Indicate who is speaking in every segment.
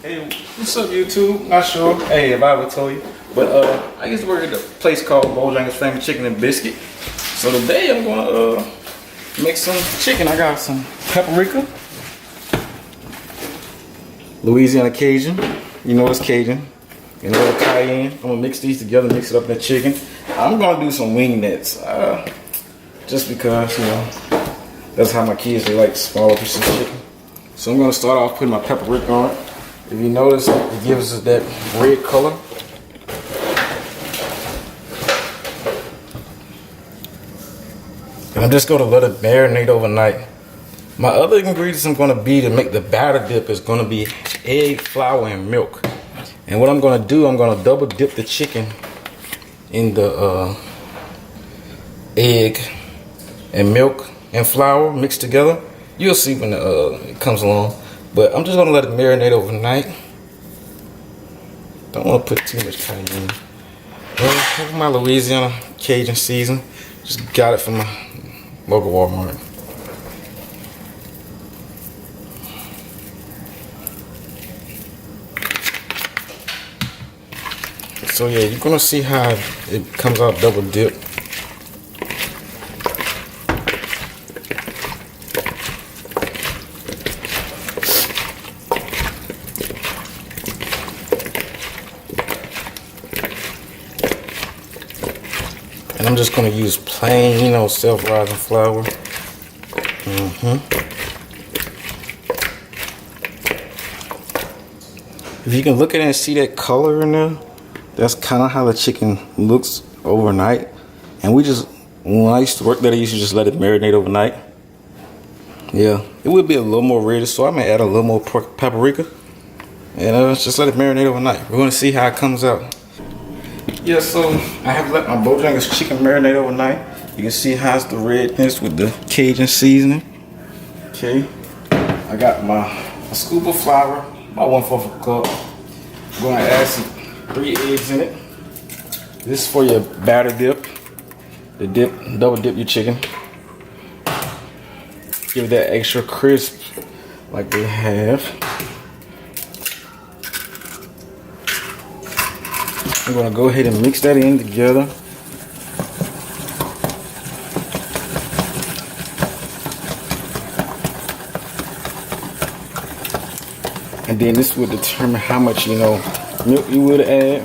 Speaker 1: Hey, what's up, YouTube? Not sure. Hey, if I ever told you, but I used to work at a place called Bojangles Family Chicken and Biscuit. So today I'm gonna make some chicken. I got some paprika, Louisiana Cajun. You know it's Cajun. And a little cayenne. I'm gonna mix these together, mix it up in the chicken. I'm gonna do some wing nets, just because you know that's how my kids they like smaller pieces of chicken. So I'm gonna start off putting my paprika on it. If you notice, it gives us that red color. And I'm just gonna let it marinate overnight. My other ingredients I'm gonna be to make the batter dip is gonna be egg, flour, and milk. And what I'm gonna do, I'm gonna double dip the chicken in the egg and milk and flour mixed together. You'll see when it comes along. But I'm just gonna let it marinate overnight. Don't wanna put too much cayenne. Well, here's my Louisiana Cajun season. Just got it from my local Walmart. So yeah, you're gonna see how it comes out double dip. And I'm just gonna use plain, you know, self-rising flour. If you can look at it and see that color in there, that's kind of how the chicken looks overnight. And when I used to work there, I used to just let it marinate overnight. Yeah, it would be a little more reddish, so I may add a little more paprika. And just let it marinate overnight. We're gonna see how it comes out. Yeah, so I have let my Bojangles chicken marinate overnight. You can see how's the redness with the Cajun seasoning. Okay, I got my scoop of flour, about 1/4 cup. I'm gonna add some 3 eggs in it. This is for your batter dip. The dip, double dip your chicken. Give it that extra crisp like they have. I'm gonna go ahead and mix that in together. And then this will determine how much, you know, milk you would add.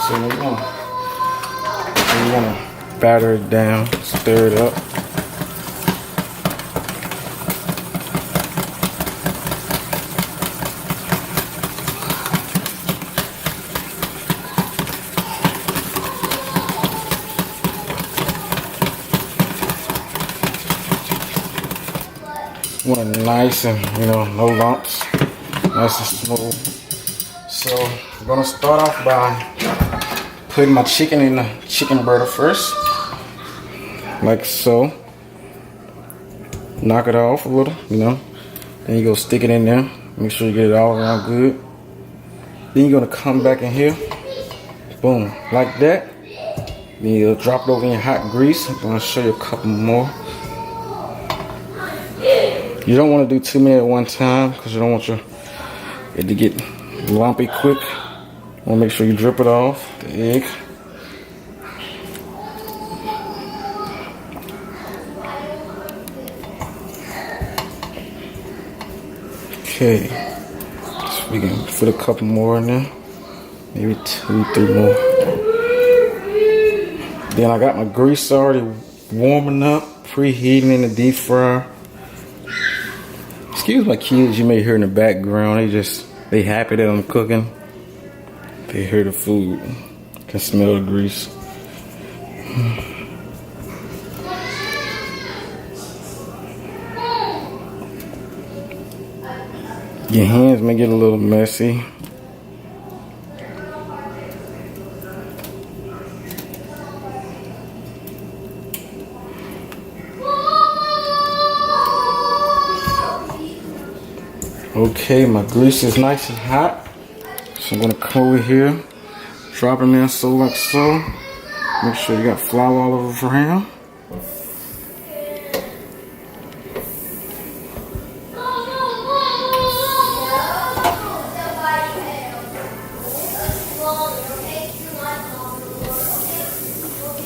Speaker 1: So we're gonna batter it down, stir it up. Want it nice and, you know, no lumps, nice and smooth. So I'm gonna start off by putting my chicken in the chicken burner first, like so. Knock it off a little, you know. Then you go stick it in there. Make sure you get it all around good. Then you're gonna come back in here, boom, like that. Then you'll drop it over in your hot grease. I'm gonna show you a couple more. You don't want to do too many at one time because you don't want it to get lumpy quick. You want to make sure you drip it off the egg. Okay, so we can put a couple more in there, maybe 2, 3 more. Then I got my grease already warming up, preheating in the deep fryer. Excuse my kids, you may hear in the background. They happy that I'm cooking. They hear the food, can smell the grease. Your hands may get a little messy. Okay, my grease is nice and hot. So I'm gonna come over here, drop them in so like so. Make sure you got flour all over around.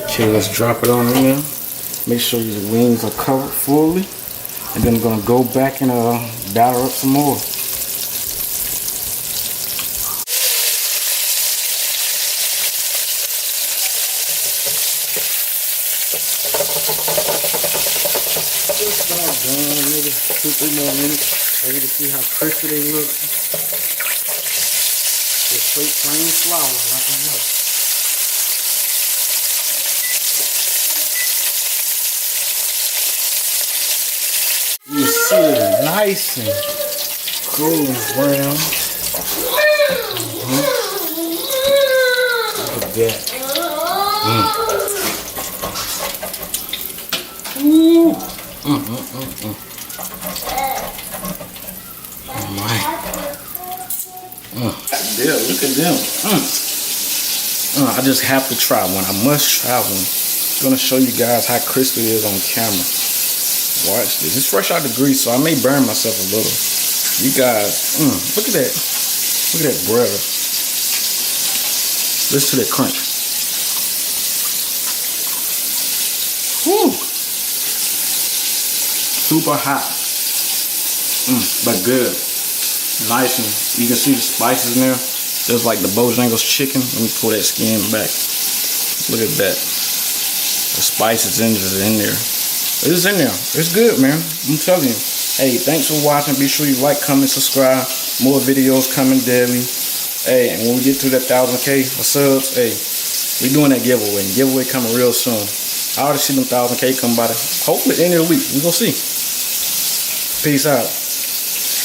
Speaker 1: Okay, let's drop it on in there. Make sure your wings are covered fully. And then I'm gonna go back and batter up some more. Just about done, maybe 2-3 more minutes. As you can see how crispy they look. Just straight plain flour, nothing else. You see it nice and cool and brown. Look at that. Ooh. Oh my. Yeah, look at them. I just have to try one. I must try one. I'm gonna show you guys how crispy it is on camera. Watch this. It's fresh out the grease, so I may burn myself a little. You guys, look at that. Look at that butter. Listen to that crunch. Woo! Super hot. But good. Nice, and you can see the spices in there. Just like the Bojangles chicken. Let me pull that skin back. Look at that. The spices in there. It's in there. It's good, man. I'm telling you. Hey, thanks for watching. Be sure you like, comment, subscribe. More videos coming daily. Hey, and when we get to that 1,000K of subs, hey, we doing that giveaway. Giveaway coming real soon. I already see them 1,000K come by. Hopefully, end of the week. We gonna see. Peace out.